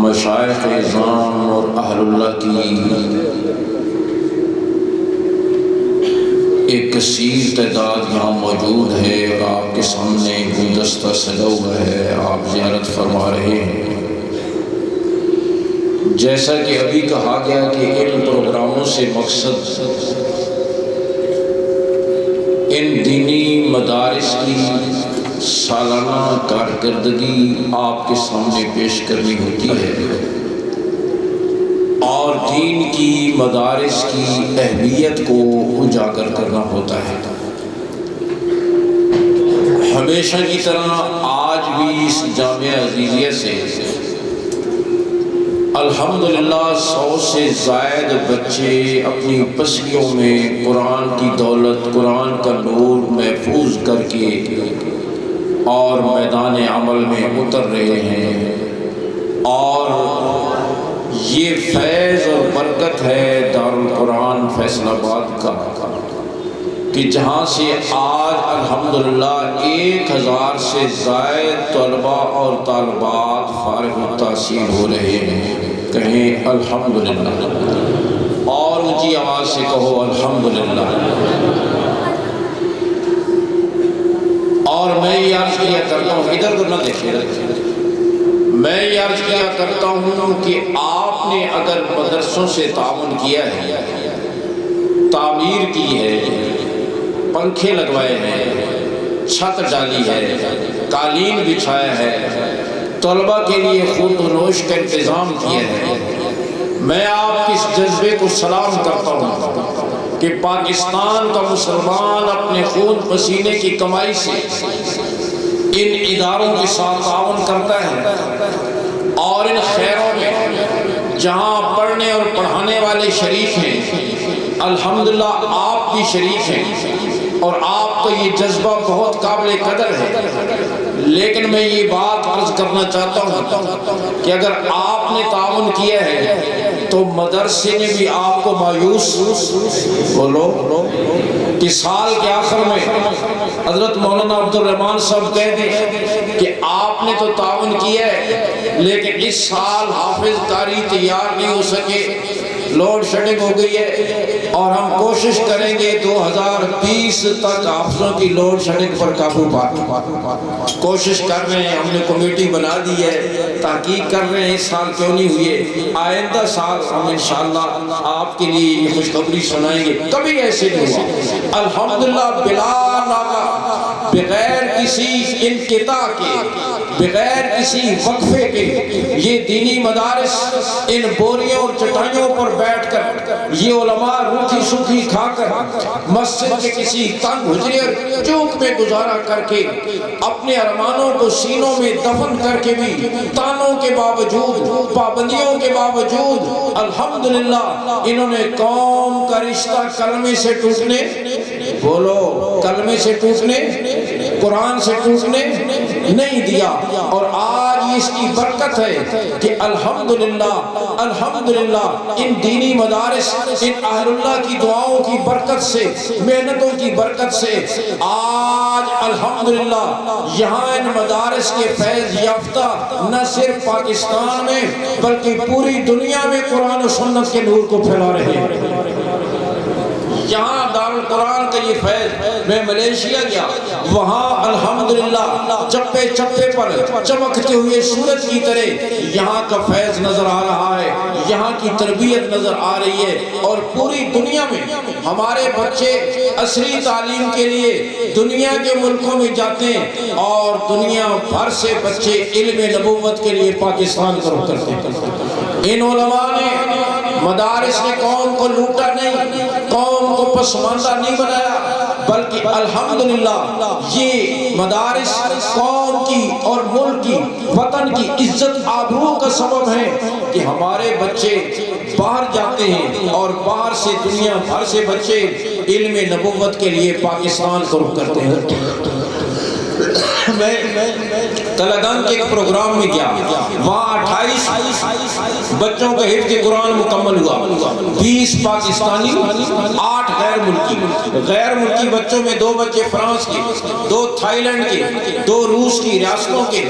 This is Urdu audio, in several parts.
مشائخ اعظام اور اہل اللہ کی ایک کثیر تعداد یہاں موجود ہے اور آپ کے سامنے گلدستہ سجا ہوا ہے، آپ زیارت فرما رہے ہیں۔ جیسا کہ ابھی کہا گیا کہ ان پروگراموں سے مقصد ان دینی مدارس کی سالانہ کارکردگی آپ کے سامنے پیش کرنی ہوتی ہے اور دین کی مدارس کی اہمیت کو اجاگر کرنا ہوتا ہے۔ ہمیشہ کی طرح آج بھی اس جامعہ عزیزیہ سے الحمدللہ 100 سے زائد بچے اپنی پسلیوں میں قرآن کی دولت، قرآن کا نور محفوظ کر کے اور میدان عمل میں اتر رہے ہیں، اور یہ فیض اور برکت ہے دارالقرآن فیصل آباد کا کہ جہاں سے آج الحمدللہ 1000 سے زائد طلباء اور طالبات فارغ التحصیل ہو رہے ہیں۔ کہیں الحمدللہ، اور اونچی آواز سے کہو الحمدللہ۔ اور میں یہ عرض کیا کرتا ہوں، ادھر ادھر نہ دیکھیں، میں یہ عرض کیا کرتا ہوں کہ آپ نے اگر مدرسوں سے تعاون کیا ہے، تعمیر کی ہے، پنکھے لگوائے ہیں، چھت ڈالی ہے، قالین بچھایا ہے، طلباء کے لیے خود و نوش کا انتظام کیا ہے، میں آپ کے اس جذبے کو سلام کرتا ہوں کہ پاکستان کا مسلمان اپنے خون پسینے کی کمائی سے ان اداروں کے ساتھ تعاون کرتا ہے، اور ان خیروں میں جہاں پڑھنے اور پڑھانے والے شریک ہیں، الحمدللہ آپ بھی شریک ہیں، اور آپ کا یہ جذبہ بہت قابل قدر ہے۔ لیکن میں یہ بات عرض کرنا چاہتا ہوں کہ اگر آپ نے تعاون کیا ہے تو مدرسے نے بھی آپ کو مایوس بولو کہ سال کے آخر میں حضرت مولانا عبد الرحمن صاحب کہہ دیں کہ آپ نے تو تعاون کیا ہے لیکن اس سال حافظ قاری تیار نہیں ہو سکے، لوڈ شیڈنگ ہو گئی ہے، اور ہم کوشش کریں گے 2020 تک حافظوں کی لوڈ شیڈنگ پر قابو پانے، کوشش کر رہے ہیں، ہم نے کمیٹی بنا دی ہے، تحقیق کر رہے ہیں اس سال کیوں نہیں ہوئے، آئندہ سال ہم انشاءاللہ آپ کے لیے یہ خوشخبری سنائیں گے، کبھی ایسے نہیں ہوا۔ الحمدللہ بلا ناغہ، بغیر کسی انقطاع کے، بغیر کسی وقفے کے، یہ دینی مدارس ان بوریوں اور چٹائیوں پر بیٹھ کر، یہ علماء روکھی سوکھی کھا کر، مسجد کے کسی تنگ حجرے اور چوک میں گزارا کر کے، اپنے ارمانوں کو سینوں میں دفن کر کے بھی تانوں کے باوجود، پابندیوں کے باوجود، الحمدللہ انہوں نے قوم کا رشتہ کلمے سے ٹوٹنے، بولو کلمے سے ٹوٹنے، قرآن سے ٹوٹنے نہیں دیا، اور آج اس کی برکت ہے کہ الحمدللہ الحمدللہ ان دینی مدارس، ان اہل اللہ کی دعاؤں کی برکت سے، محنتوں کی برکت سے آج الحمدللہ یہاں ان مدارس کے فیض یافتہ نہ صرف پاکستان میں بلکہ پوری دنیا میں قرآن و سنت کے نور کو پھیلا رہے ہیں۔ یہاں دارالقرآن کا یہ فیض، میں ملیشیا گیا، وہاں الحمدللہ چپے چپے پر چمکتے ہوئے سورج کی طرح یہاں کا فیض نظر آ رہا ہے، یہاں کی تربیت نظر آ رہی ہے، اور پوری دنیا میں ہمارے بچے عصری تعلیم کے لیے دنیا کے ملکوں میں جاتے ہیں، اور دنیا بھر سے بچے علم نبوت کے لیے پاکستان کا رخ کرتے ہیں۔ ان علماء نے، مدارس نے قوم کو لوٹا نہیں، قوم کو پسماندہ نہیں بنایا، بلکہ الحمدللہ یہ مدارس قوم کی اور ملک کی، وطن کی عزت آبرو کا سبب ہے کہ ہمارے بچے باہر جاتے ہیں، اور باہر سے دنیا بھر سے بچے علم نبوت کے لیے پاکستان کو رخ کرتے ہیں۔ میں تلگان کے ایک پروگرام میں گیا، وہاں 28 بچوں کا حفظ قرآن مکمل ہوا، 20 پاکستانی، 8 غیر ملکی بچوں میں 2 بچے فرانس کے، 2 تھائی لینڈ کے، 2 روس کی ریاستوں کے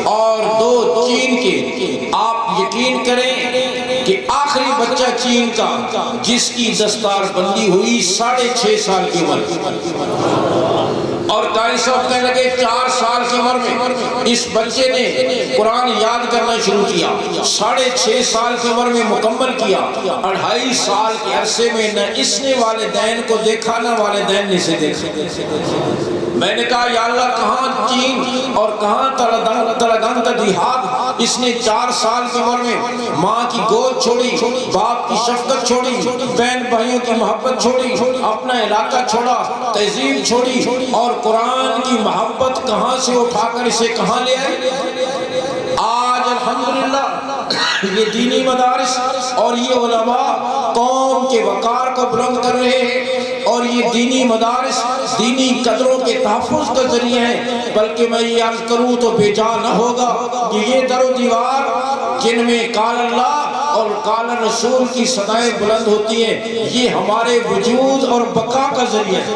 اور 2 چین کے۔ آپ یقین کریں کہ آخری بچہ چین کا جس کی دستار بندی ہوئی 6.5 سال کی عمر، اور قاری صاحب کہنے لگے 4 سال کی عمر میں اس بچے نے قرآن یاد کرنا شروع کیا، 6.5 سال کی عمر میں مکمل کیا، 2.5 سال کے عرصے میں نہ اس نے والدین کو دیکھا نہ والدین نے اسے دیکھا۔ میں نے کہا یا اللہ کہاں چین اور کہاں تلگان کا دیہات، اس نے 4 سال کی عمر میں ماں کی گود چھوڑی، باپ کی شفقت چھوڑی، بہن بھائیوں کی محبت چھوڑی، اپنا علاقہ چھوڑا، تہذیب چھوڑی، اور قرآن کی محبت کہاں سے اٹھا کر اسے کہاں لے آئے۔ آج الحمدللہ یہ دینی مدارس اور یہ علماء قوم کے وقار کو بلند کر رہے ہیں، اور یہ دینی مدارس دینی قدروں کے تحفظ کا ذریعہ ہے۔ بلکہ میں یہ عرض کروں تو بے جا نہ ہوگا کہ یہ در و دیوار جن میں قال اللہ اور قال رسول کی صدائیں بلند ہوتی ہیں، یہ ہمارے وجود اور بقا کا ذریعہ ہے۔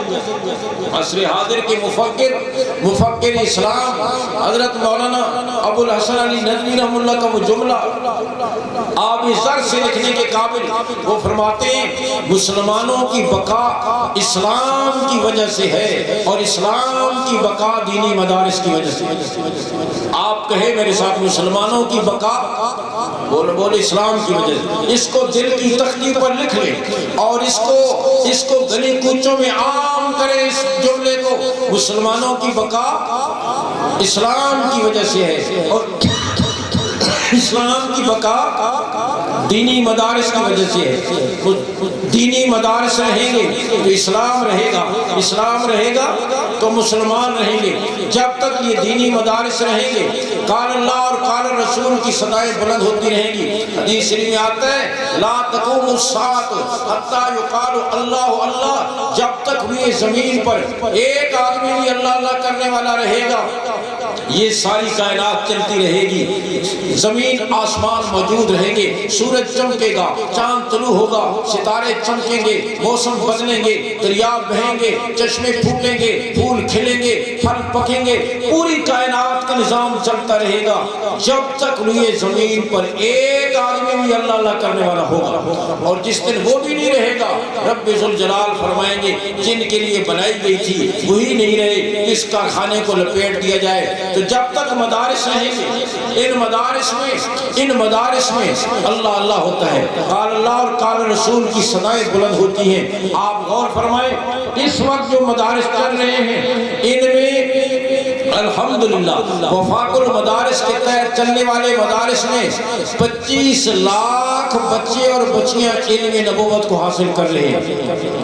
عصر حاضر کے مفکر اسلام حضرت مولانا ابو الحسن علی ندوی رحمہ اللہ کا وہ جملہ آب زر سے لکھنے کے قابل، وہ فرماتے ہیں مسلمانوں کی بقا اسلام کی وجہ سے ہے، اور اسلام کی بقا دینی مدارس کی وجہ سے۔ آپ کہیں میرے ساتھ، مسلمانوں کی بقا بول اسلام کی وجہ سے۔ اس کو دل کی تختی پر لکھ لیں اور اس کو گلی کوچوں میں عام کریں اس جملے کو، مسلمانوں کی بقا اسلام کی وجہ سے ہے، اور اسلام کی بقا دینی مدارس کی وجہ سے ہے۔ دینی مدارس رہیں گے تو اسلام رہے گا، اسلام رہے گا تو مسلمان رہیں گے۔ جب تک یہ دینی مدارس رہیں گے، قال اللہ اور قال رسول کی صدائیں بلند ہوتی رہیں گی۔ حدیث شریف میں آتا ہے لا تقوم الساعة حتی یقال اللہ اللہ، جب تک بھی زمین پر ایک آدمی بھی اللہ اللہ کرنے والا رہے گا، یہ ساری کائنات چلتی رہے گی، زمین آسمان موجود رہیں گے، سورج چمکے گا، چاند طلوع ہوگا، ستارے چمکیں گے، موسم بدلیں گے، دریا بہیں گے، چشمے پھوٹیں گے، پھول کھلیں گے، پھل پکیں گے، پوری کائنات کا نظام چلتا رہے گا جب تک یہ زمین پر ایک آدمی بھی اللہ اللہ کرنے والا ہوگا۔ اور جس دن وہ بھی نہیں رہے گا، رب ذوالجلال فرمائیں گے جن کے لیے بنائی گئی تھی وہی نہیں رہے، اس کا کھانے کو لپیٹ دیا جائے۔ تو جب تک مدارس رہیں گے، ان مدارس میں اللہ اللہ ہوتا ہے، قال اللہ اور قال رسول کی صدائیں بلند ہوتی ہیں۔ آپ غور فرمائیں اس وقت جو مدارس چل رہے ہیں، ان میں الحمدللہ وفاق المدارس کے تحت چلنے والے مدارس میں 25 لاکھ بچے اور بچیاں علم نبوت کو حاصل کر رہے ہیں۔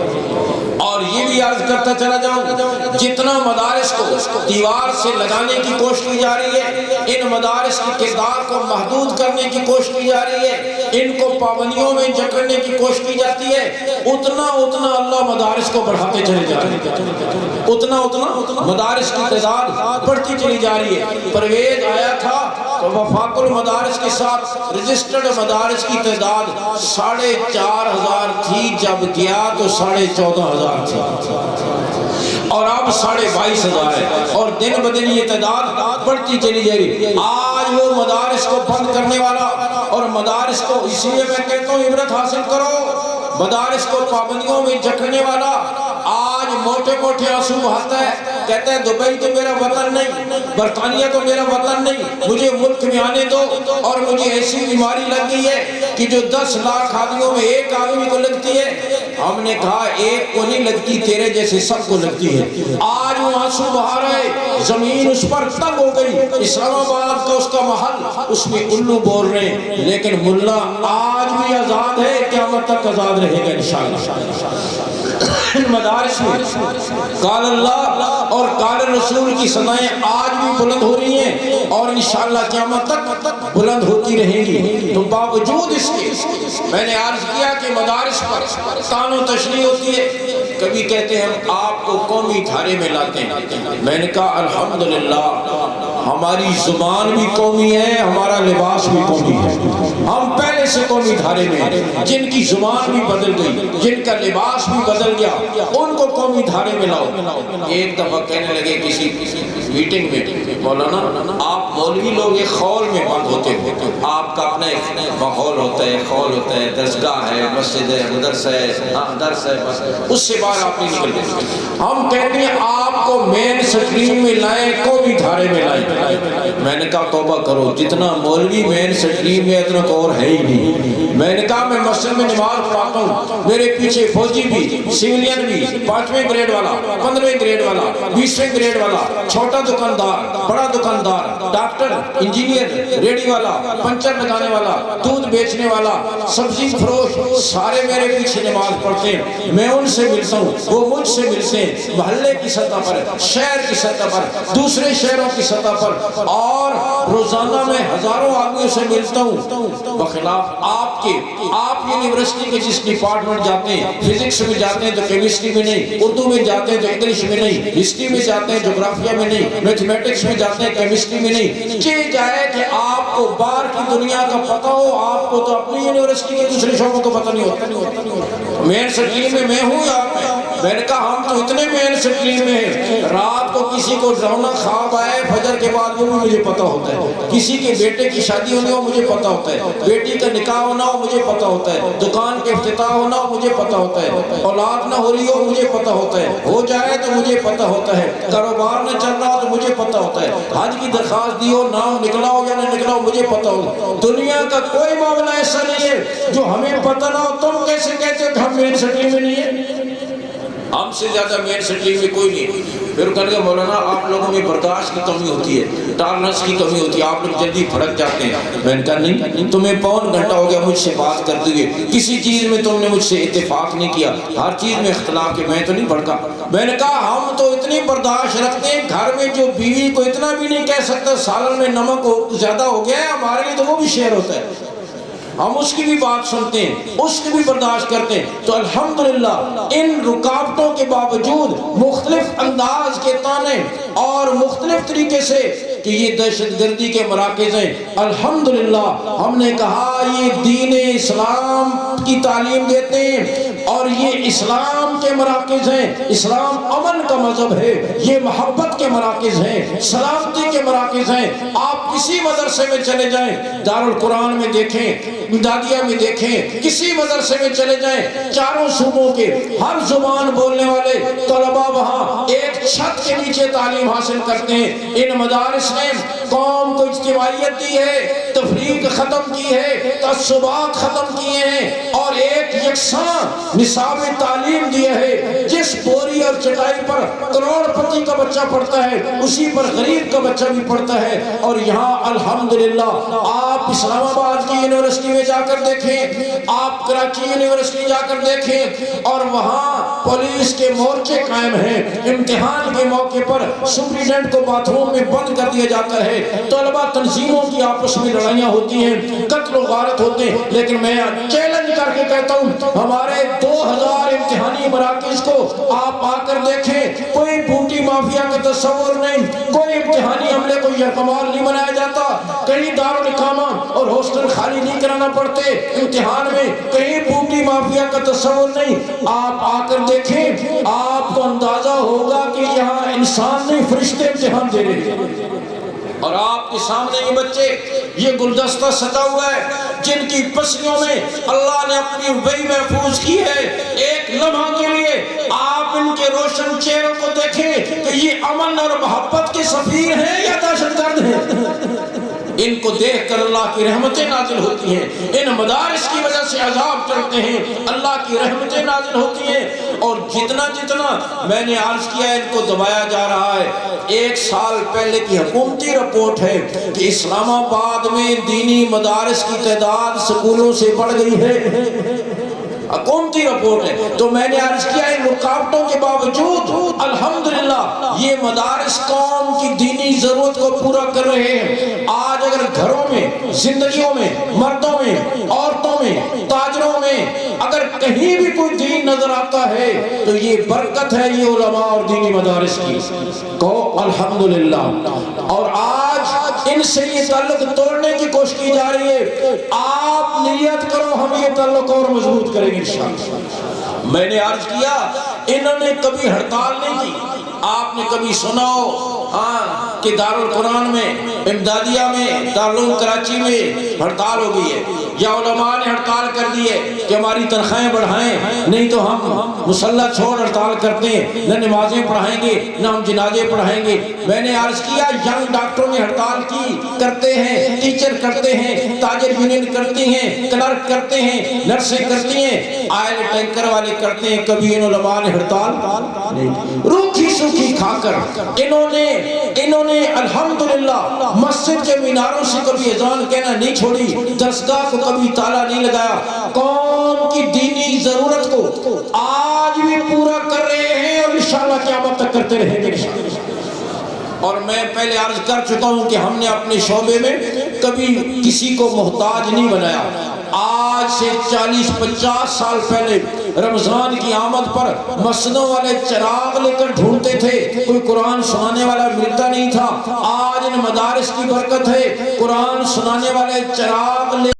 اور یہ بھی عرض کرتا چلا جاؤں، جتنا مدارس کو دیوار سے لگانے کی کوشش کی جا رہی ہے، ان مدارس کی کردار کو محدود کرنے کی کوشش کی جا رہی ہے، ان کو پابندیوں میں جکڑنے کی کوشش کی جاتی ہے، اتنا اللہ مدارس کو بڑھاتے چلے جا رہے ہیں، اتنا مدارس کی تعداد بڑھتی چلی جا رہی ہے۔ پرویز آیا تھا تو وفاق المدارس کے ساتھ رجسٹرڈ مدارس کی تعداد 4,500 تھی، جب گیا تو 14,500 تھی، اور اب 22,500 ہے، اور دن بدن یہ تعداد بڑھتی چلی جا رہی ہے۔ آج وہ مدارس کو بند کرنے والا، اور مدارس کو اس لیے میں کہتا ہوں عبرت حاصل کرو، مدارس کو پابندیوں میں جکڑنے والا آج موٹے آنسو بہاتا ہے، کہتا ہے دبئی تو میرا وطن نہیں، برطانیہ تو میرا وطن نہیں، مجھے ملک میں آنے دو، اور مجھے ایسی بیماری لگ گئی ہے کہ جو 10 لاکھ آدمیوں میں ایک آدمی کو لگتی ہے۔ ہم نے کہا ایک کو نہیں لگتی، تیرے جیسے سب کو لگتی ہے۔ آج وہ آنسو بہا رہے، زمین اس پر تنگ ہو گئی، اسلام آباد کا اس کا محل، اس میں الو بول رہے ہیں، لیکن ملا آج بھی آزاد ہے، قیامت تک آزاد رہے گا انشاءاللہ۔ ان مدارس میں قال اللہ اور قال رسول کی صدائیں آج بھی بلند ہو رہی ہیں، اور انشاءاللہ قیامت تک بلند ہوتی رہیں گی۔ تو باوجود اس کے میں نے عرض کیا کہ مدارس پر طعن و تشریح ہوتی ہے، کبھی کہتے ہیں ہم آپ کو قومی دھارے میں لاتے ہیں. میں نے کہا الحمدللہ ہماری زبان بھی قومی ہے, ہمارا لباس بھی قومی ہے. ہم پہلے سے قومی دھارے میں ہیں. جن کی زبان بھی بدل گئی, جن کا لباس بھی بدل گیا, ان کو قومی دھارے میں لاؤ. ایک دفعہ کہنے لگے کسی میٹنگ میں, مولانا آپ مولوی لوگ ایک خول میں بند ہوتے ہو, آپ کا اپنا ایک ماحول ہوتا ہے, خول ہوتا ہے, درسگاہ ہے, مسجد ہے, مدرسہ ہے, درس ہے, بس اس سے باہر آپ نہیں نکلتے. ہم کہتے ہیں آپ کو مین سٹریم میں لائیں, قومی دھارے میں لائیں. میں نے کہا توبہ کرو, جتنا مولوی مین سٹریم میں اتنا تو اور ہے ہی نہیں. میں نے کہا میں مسجد میں نماز پڑھاتا ہوں, میرے پیچھے فوجی بھی, سیولین بھی, 5ویں گریڈ والا, 15ویں گریڈ والا, 20ویں گریڈ والا, چھوٹا دکاندار, بڑا دکاندار, ڈاکٹر, انجینئر, ریڈی والا, پنچر لگانے والا, دودھ بیچنے والا, سبزی فروش, سارے میرے پیچھے نماز پڑھتے ہیں. میں ان سے ملتا ہوں, وہ مجھ سے ملتے ہیں, محلے کی سطح پر, شہر کی سطح پر, دوسرے شہروں کی سطح پر, اور روزانہ میں ہزاروں آدمیوں سے ملتا ہوں. بخلاف آپ کے, آپ یونیورسٹی کے جس ڈپارٹمنٹ جاتے ہیں, فزکس میں جاتے ہیں تو کیمسٹری میں نہیں, اردو میں جاتے ہیں تو انگلش میں نہیں, ہسٹری میں جاتے ہیں جغرافیہ میں نہیں, میتھمیٹکس میں جاتے ہیں کیمسٹری میں نہیں. یہ جائے کہ آپ کو باہر کی دنیا کا پتہ ہو, آپ کو تو اپنی یونیورسٹی کے دوسرے شعبوں کو پتہ نہیں ہوتا. مین سٹریم میں ہوں یا میں نے کہا ہم تو اتنے مین سٹریم میں ہیں, رات کو کسی کو ڈراؤنا خواب آئے فجر کے بعد وہ بھی مجھے پتہ ہوتا ہے, کسی کے بیٹے کی شادی ہونے ہو مجھے پتہ ہوتا ہے, بیٹی کا نکاح ہونا ہو مجھے پتہ ہوتا ہے, دکان کے افتتاح ہونا ہو مجھے پتہ ہوتا ہے, اولاد نہ ہو رہی ہو مجھے پتہ ہوتا ہے, ہو جائے تو مجھے پتہ ہوتا ہے, کاروبار نہ چل رہا ہو تو مجھے پتہ ہوتا ہے, حج کی درخواست دی ہو, نام نکلا ہو یا نہ نکلا ہو مجھے پتہ ہوتا. دنیا کا کوئی معاملہ ایسا نہیں ہے جو ہمیں پتہ نہ ہو. تم کیسے کہتے ہو کہ ہم مین سٹریم میں نہیں ہیں؟ ہم سے زیادہ مین سٹریم میں کوئی نہیں. پھر کہنے لگا مولانا آپ لوگوں میں برداشت کی کمی ہوتی ہے, ٹالرنس کی کمی ہوتی ہے, آپ لوگ جلدی بھڑک جاتے ہیں. میں نے کہا نہیں, تمہیں پون گھنٹہ ہو گیا مجھ سے بات کرتے ہوئے, کسی چیز میں تم نے مجھ سے اتفاق نہیں کیا, ہر چیز میں اختلاف کے, میں تو نہیں بھڑکا. میں نے کہا ہم تو اتنی برداشت رکھتے ہیں, گھر میں جو بیوی کو اتنا بھی نہیں کہہ سکتا سالن میں نمک زیادہ ہو گیا ہے, ہمارے لیے تو وہ بھی شعر ہوتا ہے, ہم اس کی بھی بات سنتے ہیں, اس کی بھی برداشت کرتے ہیں. تو الحمدللہ ان رکاوٹوں کے باوجود مختلف انداز کے تانے اور مختلف طریقے سے کہ یہ دہشت گردی کے مراکز ہیں, الحمدللہ ہم نے کہا یہ دین اسلام کی تعلیم دیتے ہیں اور یہ اسلام کے مراکز ہیں. اسلام امن کا مذہب ہے, یہ محبت کے مراکز ہیں, سلامتی کے مراکز ہیں. آپ کسی مدرسے میں چلے جائیں, دارالقرآن میں دیکھیں, دادیہ میں دیکھیں, کسی مدرسے میں چلے جائیں, چاروں صوبوں کے ہر زبان بولنے والے طلباء وہاں ایک چھت کے نیچے تعلیم حاصل کرتے ہیں. ان مدارس نے قوم کو اجتماعیت دی ہے, تفریق ختم کی ہے, تعصبات ختم کیے ہیں, اور ایک یکساں نصاب تعلیم دیا ہے. جس بوری اور چٹائی پر کروڑ پتی کا بچہ پڑھتا ہے اسی پر غریب کا بچہ بھی پڑھتا ہے. اور یہاں الحمدللہ آپ اسلام آباد کی یونیورسٹی میں جا کر دیکھیں, آپ کراچی یونیورسٹی جا کر دیکھیں, اور وہاں پولیس کے مورچے قائم ہیں. امتحان کے موقع پر سپریڈنٹ کو باتھ روم میں بند کر دیا جاتا ہے, طلبہ تنظیموں کی آپس میں لڑائیاں ہوتی ہیں, قتل و غارت ہوتے ہیں. لیکن میں چیلنج کر کے کہتا ہوں ہمارے 2000 امتحانی مراکز کو آپ آ کر دیکھیں, کوئی بوٹی مافیا کا تصور نہیں, کوئی امتحانی عملے کو یرغمال نہیں بنایا جاتا, کہیں دارالاقامہ اور ہاسٹل خالی نہیں کرانا پڑتے امتحان میں, کہیں بوٹی مافیا کا تصور نہیں. آپ آ کر دیکھیں, آپ کو اندازہ ہوگا کہ یہاں انسان نہیں فرشتے امتحان دے رہے ہیں. اور آپ کے سامنے یہ بچے, یہ گلدستہ سجا ہوا ہے جن کی پسلیوں میں اللہ نے اپنی وحی محفوظ کی ہے. ایک لمحہ کے لیے آپ ان کے روشن چہروں کو دیکھیں کہ یہ امن اور محبت کے سفیر ہیں یا دہشت گرد ہیں. ان کو دیکھ کر اللہ کی رحمتیں نازل ہوتی ہیں, ان مدارس کی وجہ سے عذاب چلتے ہیں, اللہ کی رحمتیں نازل ہوتی ہیں. اور جتنا جتنا میں نے عرض کیا ان کو دبایا جا رہا ہے. 1 سال پہلے کی حکومتی رپورٹ ہے کہ اسلام آباد میں دینی مدارس کی تعداد سکولوں سے بڑھ گئی ہے, حکومتی رپورٹ ہے. تو میں نے عرض کیا ان رکاوٹوں کے باوجود الحمدللہ یہ مدارس قوم کی دینی ضرورت کو پورا کر رہے ہیں. آج اگر گھروں میں, زندگیوں میں, مردوں میں, عورتوں میں, تاجروں میں اگر کہیں بھی کوئی دین نظر آتا ہے تو یہ برکت ہے یہ علماء اور دینی مدارس کی. کہو الحمدللہ. اور آج ان سے یہ تعلق توڑنے کی کوشش کی جا رہی ہے. آپ نیت کرو ہم یہ تعلق اور مضبوط کریں گے انشاءاللہ. میں نے عرض کیا انہوں نے کبھی ہڑتال نہیں کی. آپ نے کبھی سنا ہو کہ دارالقرآن میں، امدادیہ میں، دارالعلوم کراچی میں ہڑتال ہو گئی ہے، یا علماء نے ہڑتال کر دی ہے کہ ہماری تنخواہیں بڑھائیں نہیں تو ہم مسلح چھوڑ ہڑتال کرتے ہیں، نہ نمازیں پڑھائیں گے نہ ہم جنازے پڑھائیں گے. میں نے عرض کیا ینگ ڈاکٹروں نے ہڑتال کی، کرتے ہیں، ٹیچر کرتے ہیں، تاجر یونین کرتی ہیں، کلرک کرتے ہیں، نرسیں کرتی ہیں، آئل ٹینکر والے کرتے ہیں. کبھی ان علماء نے ہڑتال نہیں. روکھی سوکھی کھا کر انہوں نے الحمدللہ مسجد کے میناروں سے کبھی اذان کہنا نہیں چھوڑی، درسگاہ کو کبھی تالا نہیں لگایا. قوم کی دینی ضرورت کو آج بھی پورا کر رہے ہیں اور انشاءاللہ قیامت تک کرتے رہیں گے انشاءاللہ. اور میں پہلے عرض کر چکا ہوں کہ ہم نے اپنے شعبے میں کبھی کسی کو محتاج نہیں بنایا. آج سے 40-50 سال پہلے رمضان کی آمد پر مسجدوں والے چراغ لے کر ڈھونڈتے تھے، کوئی قرآن سنانے والا ملتا نہیں تھا. آج ان مدارس کی برکت ہے، قرآن سنانے والے چراغ لے